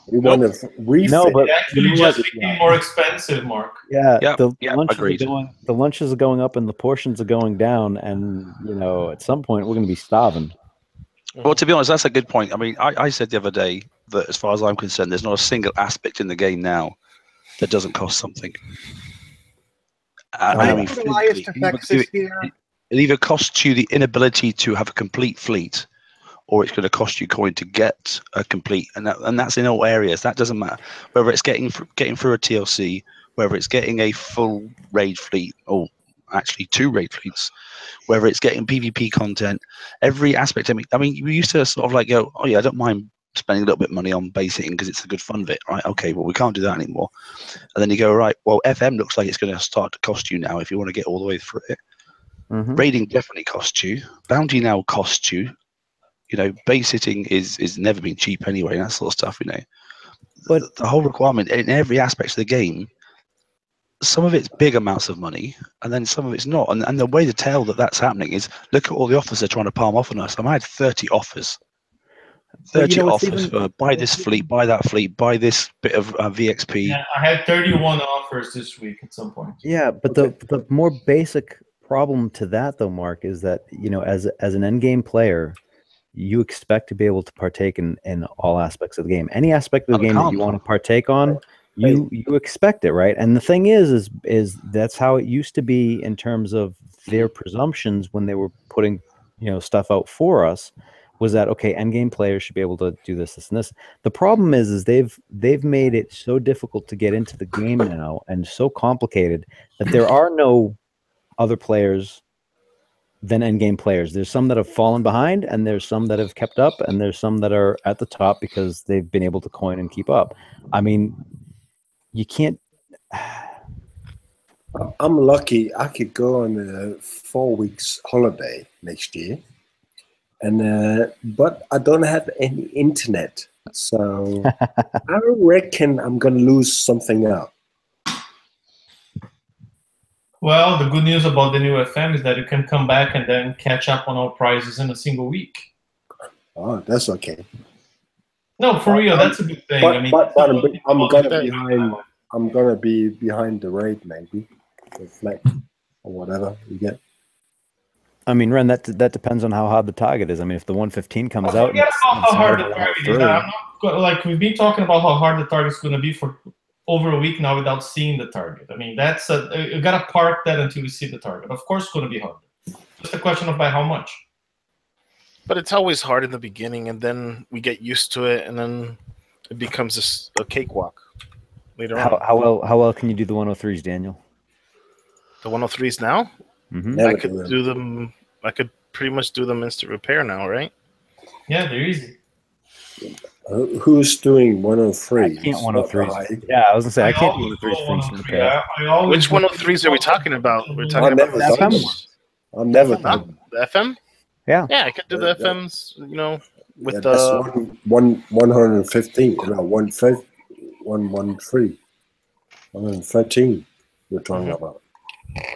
We want to refit.
No, but
It actually just became more expensive, Mark.
Yeah,
Yeah,
the lunches are going up and the portions are going down, and at some point we're going to be starving.
Well, to be honest, that's a good point. I mean, I said the other day that as far as I'm concerned, there's not a single aspect in the game now that doesn't cost something. I mean, it either costs you the inability to have a complete fleet, or it's going to cost you coin to get a complete, and that's in all areas. That doesn't matter whether it's getting through a TLC, whether it's getting a full raid fleet, or actually 2 raid fleets, whether it's getting PvP content, every aspect. I mean, we used to sort of like go, oh yeah, I don't mind spending a little bit of money on base hitting because it's a good fun bit, right? Okay, well, we can't do that anymore. And then you go, right, well, FM looks like it's going to start to cost you now if you want to get all the way through it. Raiding definitely costs you. Bounty now costs you. Base hitting is never been cheap anyway, that sort of stuff, But the whole requirement in every aspect of the game, some of it's big amounts of money, and then some of it's not. And the way to tell that that's happening is look at all the offers they're trying to palm off on us. I had 30 offers. 30 offers for buy this fleet, buy that fleet, buy this bit of VXP.
Yeah, I had 31 offers this week at some point.
Yeah, but the more basic problem to that, though, Mark, is that, as an endgame player, you expect to be able to partake in all aspects of the game. Any aspect of the game that you want to partake on, you expect it, right? And the thing is that's how it used to be in terms of their presumptions when they were putting, stuff out for us, was that, okay, endgame players should be able to do this, this, and this. The problem is they've made it so difficult to get into the game now and so complicated that there are no other players than endgame players. There's some that have fallen behind, and there's some that have kept up, and there's some that are at the top because they've been able to coin and keep up. I mean, you can't.
I'm lucky I could go on a 4 weeks holiday next year, and but I don't have any internet, so I reckon I'm gonna lose something out.
Well, the good news about the new FM is that you can come back and then catch up on all prizes in a single week.
Oh, that's okay.
No, for real, that's a good thing.
But I'm gonna be behind the raid, maybe the flag or whatever you get.
I mean, Ren, that depends on how hard the target is. I mean, if the 115 comes out,
forget about how hard the target is. I'm not, like, we've been talking about how hard the target's going to be for over a week now without seeing the target. I mean, that's you gotta park that until you see the target. Of course, it's going to be hard. Just a question of by how much.
But it's always hard in the beginning, and then we get used to it, and then it becomes a cakewalk later on.
How well can you do the 103s, Daniel?
The 103s now? I could do them. I could pretty much do them instant repair now, right?
Yeah, they're easy.
Who's doing 103s?
I can't 103s. Yeah, I was gonna say I can't do 103s for instant repair.
Which 103s are we talking about? We're talking about the
FM ones.
I've never done
the FM.
Yeah.
Yeah, I could do the FMs. With
the 115, 113, 113. You're talking about.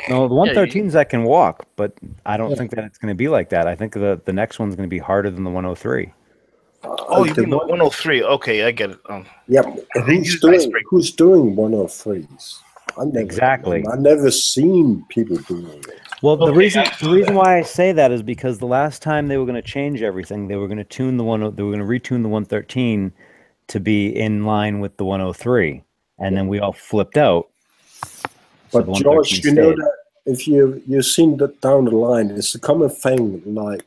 No, the 113s I can walk, but I don't think that it's going to be like that. I think the next one's going to be harder than the 103.
Oh, you mean the 103? Okay, I get it.
Yeah, who's doing 103s? I've never seen people doing it.
Well, the reason why I say that is because the last time they were going to change everything, they were going to retune the 113 to be in line with the 103, and then we all flipped out.
But so George, you know that if you've seen that down the line, it's a common thing. Like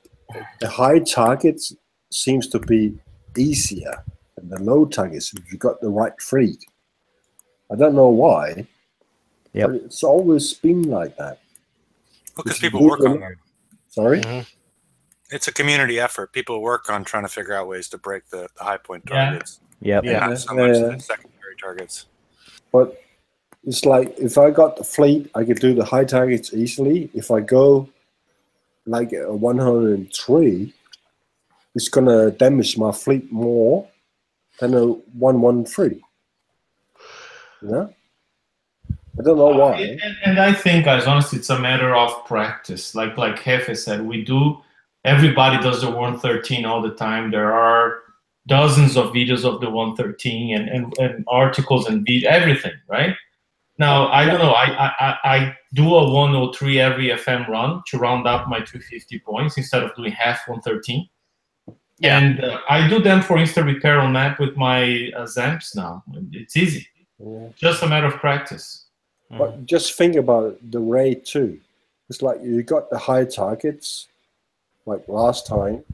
the high targets seems to be easier than the low targets if you got the right fleet. I don't know why. Yeah, it's always been like that.
Because people work on it.
Sorry?
It's a community effort. People work on trying to figure out ways to break the high point
Yeah.
targets.
Yep.
And not so much the secondary targets.
But it's like if I got the fleet, I could do the high targets easily. If I go like a 103, it's gonna damage my fleet more than a 113. You know? I don't know why.
And I think, guys, honestly, it's a matter of practice. Like Hefe said, everybody does the 113 all the time. There are dozens of videos of the 113 and articles and everything, right? Now, I don't know. I do a 103 every FM run to round up my 250 points instead of doing half 113. Yeah. And I do them for instant repair on map with my Zamps now. It's easy. Yeah. Just a matter of practice.
But just think about the raid too. It's like you got the high targets, like last time.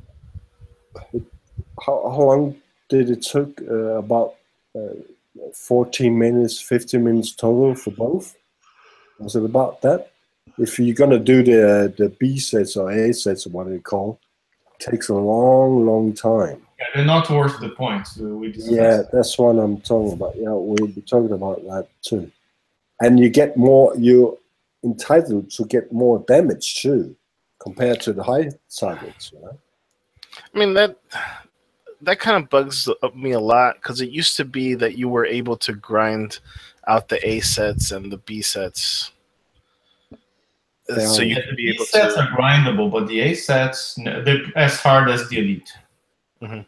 How long did it took? About 14 minutes, 15 minutes total for both? Was it about that? If you're gonna do the B sets or A sets or what they call, it takes a long time.
Yeah, they're not worth the points.
Yeah, that's what I'm talking about. Yeah, we'll be talking about that too. And you get more, you're entitled to get more damage too, compared to the high targets. You know?
I mean, that kind of bugs me a lot, because it used to be that you were able to grind out the A sets and the B sets. So you could be able to.
The B sets are grindable, but the A sets, they're as hard as the elite.
Mm-hmm.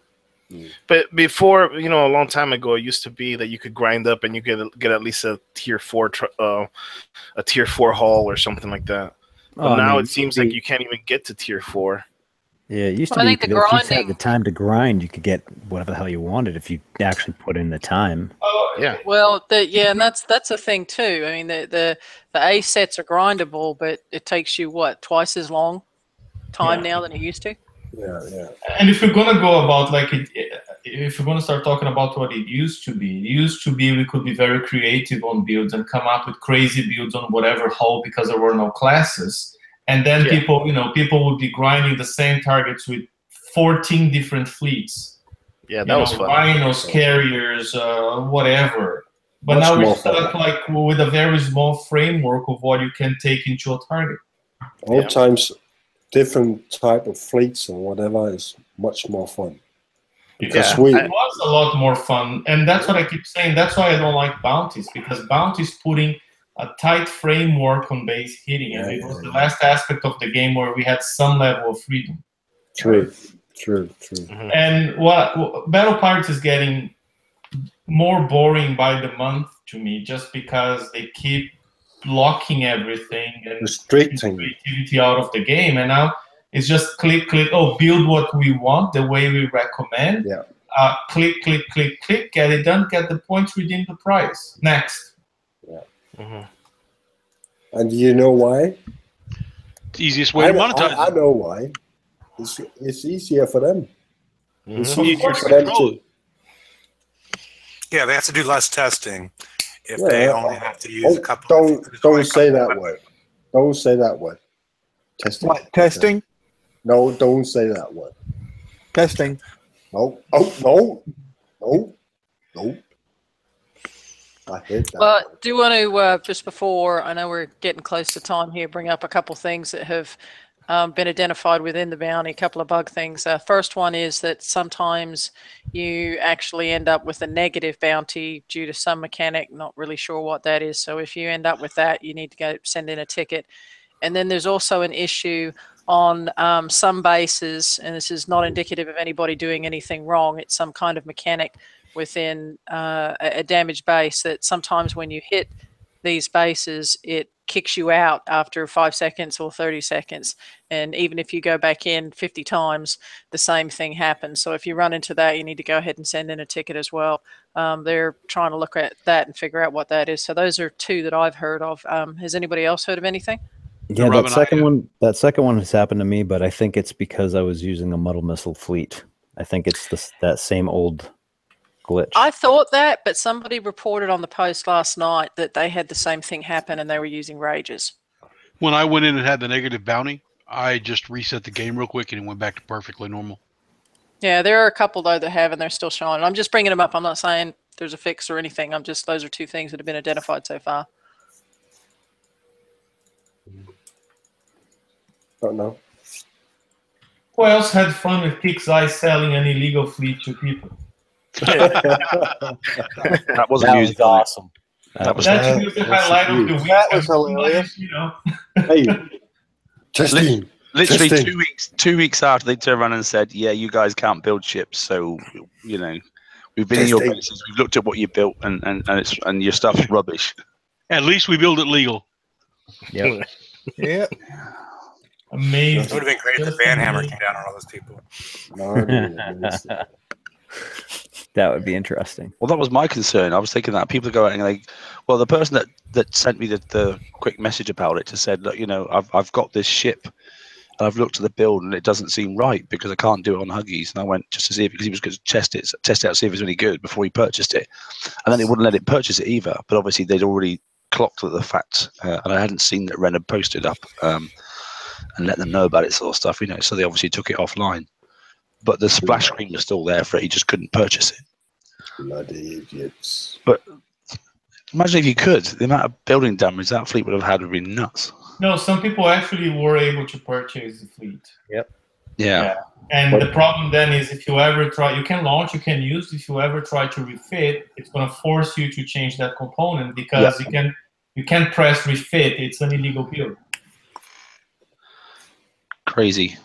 But before, a long time ago, it used to be that you could grind up and you could get at least a tier 4 haul or something like that. But now it seems like you can't even get to tier 4.
Yeah, it used to be if you just had the time to grind, you could get whatever the hell you wanted if you actually put in the time.
Yeah.
Well, and that's a thing too. I mean, the A sets are grindable, but it takes you twice as long time now than it used to.
Yeah.
And if we're gonna go about if we're gonna start talking about what it used to be, we could be very creative on builds and come up with crazy builds on whatever hull because there were no classes, and then people would be grinding the same targets with 14 different fleets.
Yeah, that was fun.
Rhinos, carriers, whatever. But now we're stuck with a very small framework of what you can take into a target.
All times. Different type of fleets and whatever is much more fun. Because
it was a lot more fun, and that's what I keep saying. That's why I don't like bounties, because bounties putting a tight framework on base hitting, and it was the last aspect of the game where we had some level of freedom.
True. Mm-hmm.
And what Battle Pirates is getting more boring by the month to me, just because they keep blocking everything and
restricting
creativity out of the game, and now it's just click, build what we want the way we recommend. Click, get it done, get the points, redeem the prize, next.
And you know why?
It's the easiest way to monetize.
I know why. It's easier for them. It's easier for them too.
Yeah, they have to do less testing. If they only have to use a couple.
Don't say that word. Don't say that word. Testing.
What? Testing?
No, don't say that word.
Testing.
No. No. I hate that.
But do you want to, just before, I know we're getting close to time here, bring up a couple things that have been identified within the bounty, a couple of bug things. First one is that sometimes you actually end up with a negative bounty due to some mechanic, not really sure what that is. So if you end up with that, you need to go send in a ticket. And then there's also an issue on some bases, and this is not indicative of anybody doing anything wrong. It's some kind of mechanic within a damaged base that sometimes when you hit these bases, it kicks you out after 5 seconds or 30 seconds. And even if you go back in 50 times, the same thing happens. So if you run into that, you need to go ahead and send in a ticket as well. They're trying to look at that and figure out what that is. So those are two that I've heard of. Has anybody else heard of anything?
Yeah, that second one has happened to me, but I think it's because I was using a muddle missile fleet. I think it's that same old glitch.
I thought that, but somebody reported on the post last night that they had the same thing happen and they were using rages.
When I went in and had the negative bounty, I just reset the game real quick and it went back to perfectly normal.
Yeah, there are a couple though that have, and they're still showing. I'm just bringing them up. I'm not saying there's a fix or anything. I'm just those are two things that have been identified so far.
Don't know.
Who else had fun with Kixeye selling an illegal fleet to people?
That wasn't
That
music.
was awesome.
That was
That was the highlight of the week.
That was hilarious.
You know.
Hey, testing.
literally
Testing.
2 weeks after they turned around and said, "Yeah, you guys can't build ships, so you know we've been in your
Testing.
bases, we've looked at what you built, and your stuff's rubbish."
At least we build it legal.
Yep.
Yeah.
Amazing.
It would have been great if the
Just
ban hammer
amazing.
came down on all those people.
No, amazing.
That would be interesting.
Well, that was my concern. I was thinking that people go out and like, well, the person that sent me the quick message about it just said, look, you know, I've got this ship and I've looked at the build and it doesn't seem right because I can't do it on Huggies. And I went just to see it because he was going to test it out, see if it was any good before he purchased it. And then they wouldn't let him purchase it either. But obviously they'd already clocked at the fact, and I hadn't seen that Ren had posted up and let them know about it, sort of stuff, you know. So they obviously took it offline. But the splash screen was still there for it. He just couldn't purchase it.
Bloody idiots.
But imagine if you could. The amount of building damage that fleet would have had would be nuts.
No, some people actually were able to purchase the fleet.
Yeah.
And the problem then is if you ever try, you can launch, you can use. If you ever try to refit, it's going to force you to change that component because you can't press refit. It's an illegal build.
Crazy.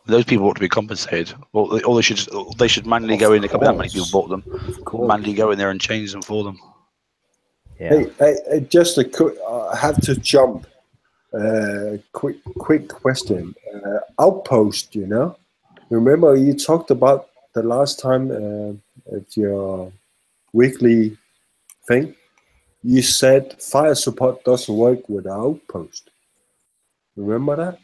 Those people ought to be compensated. Or they should manually go in. Look at how many people bought them. Manually go in there and change them for them.
Yeah.
Hey, just a quick. I have to jump. Quick question. Outpost. You know, remember you talked about the last time at your weekly thing. You said fire support doesn't work with outpost. Remember that?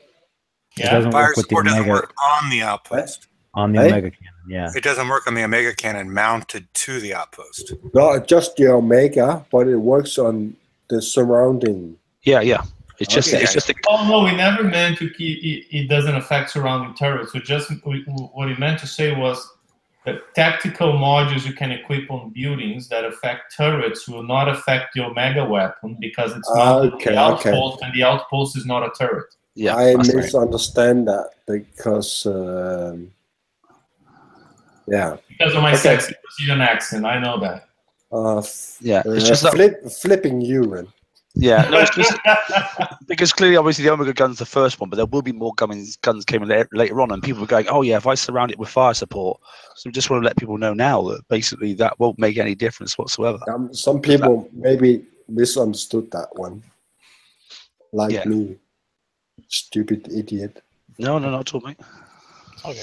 It doesn't
Fire
work with the
support doesn't
Omega,
work on the outpost.
on the
Hey?
Omega cannon. Yeah.
It doesn't work on the Omega cannon mounted to the outpost.
Not just the Omega, but it works on the surrounding.
Yeah. It's just
Okay.
it's just a,
Oh no, we never meant to keep it doesn't affect surrounding turrets. So just what he meant to say was that tactical modules you can equip on buildings that affect turrets will not affect the Omega weapon because it's not the outpost, and the outpost is not a turret.
yeah.
I
that's right.
misunderstand that because
Because of my sexy Brazilian accent, I know that.
Yeah, it's just that.
Flipping urine.
Yeah, no, it's just because clearly, obviously, the Omega gun's the first one, but there will be more guns coming later on, and people are going, "Oh yeah, if I surround it with fire support." So we just want to let people know now that basically that won't make any difference whatsoever.
Some people maybe misunderstood that one, like me, stupid idiot.
No, not at all, mate.
Okay.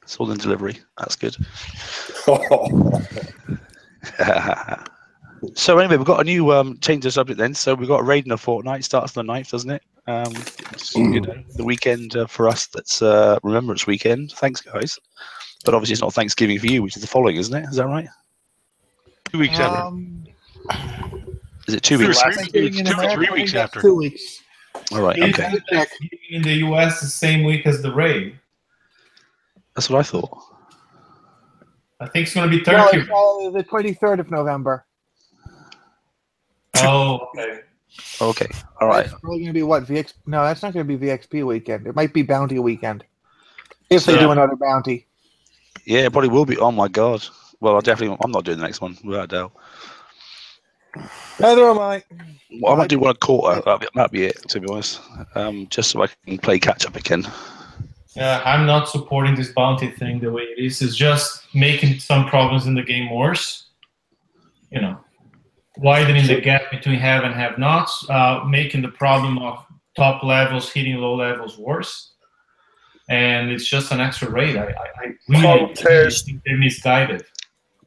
It's all in delivery. That's good. So anyway, we've got a new change of subject then. So we've got a raid in a fortnight. Starts on the 9th, doesn't it? You know, the weekend for us. That's Remembrance Weekend. Thanks, guys. But obviously, it's not Thanksgiving for you, which is the following, isn't it? Is that right?
2 weeks after.
Is it 2 weeks?
It's 3 weeks after.
2 weeks.
All right.
It's
Okay.
in the US the same week as the raid.
That's what I thought.
I think it's going to be
Well,
Turkey.
it's, the 23rd of November.
Oh, okay.
Okay. All right.
It's probably going to be what? No, that's not going to be VXP weekend. It might be Bounty weekend. If they do another Bounty.
Yeah, it probably will be. Oh my God. Well, I'm not doing the next one without a doubt.
Neither am I.
Well, I might do one a quarter. That'd be it, to be honest. Just so I can play catch up again.
Yeah, I'm not supporting this bounty thing the way it is. It's just making some problems in the game worse. You know, widening the gap between have and have-nots, making the problem of top levels hitting low levels worse. And it's just an extra raid. I really think they're misguided.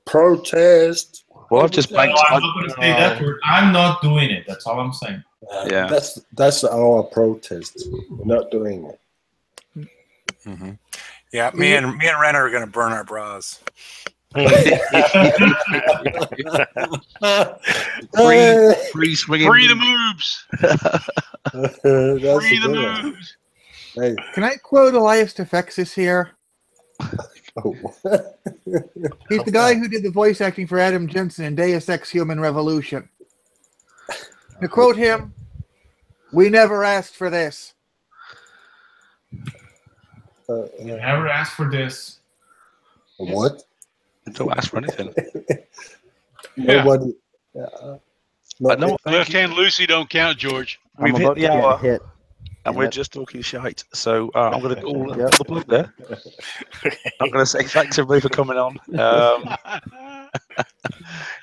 Protest.
Well, I've just banked.
I'm not going to say that word. I'm not doing it. That's all I'm saying.
Yeah.
That's our protest. We're not doing it.
Mm-hmm. Yeah, me and Renner are going to burn our bras.
Free swinging.
Free the moves. Free the moves.
Hey.
Can I quote Elias Tefexis here?
Oh.
He's the guy who did the voice acting for Adam Jensen in Deus Ex Human Revolution. To quote him, "We never asked for this."
You never asked for this.
What?
Don't ask for anything.
Nobody.
I know.
Left hand Lucy don't count, George.
We've
I'm
hit
about
the
to get
hour,
hit.
and we're just talking shite. So I'm going to pull the plug there. I'm going to say thanks everybody for coming on.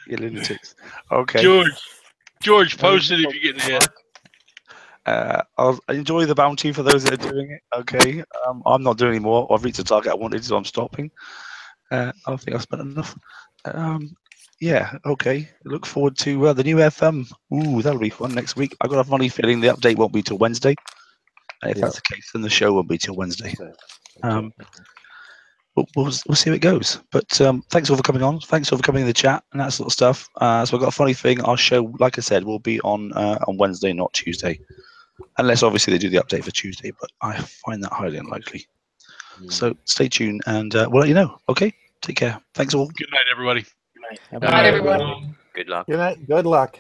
You lunatics. Okay.
George, post it if you get hit.
I'll enjoy the bounty for those that are doing it. Okay. I'm not doing any more. I've reached the target I wanted, so I'm stopping. I don't think I've spent enough. Yeah, okay. Look forward to the new FM. Ooh, that'll be fun next week. I've got a funny feeling the update won't be till Wednesday. And if that's the case, then the show won't be till Wednesday. We'll see how it goes. But thanks all for coming on. Thanks all for coming in the chat and that sort of stuff. So I've got a funny thing. Our show, like I said, will be on Wednesday, not Tuesday. Unless obviously they do the update for Tuesday, but I find that highly unlikely. So stay tuned and we'll let you know. Okay? Take care. Thanks all.
Good night, everybody.
Good night, everyone.
Good luck.
Good night. Good luck.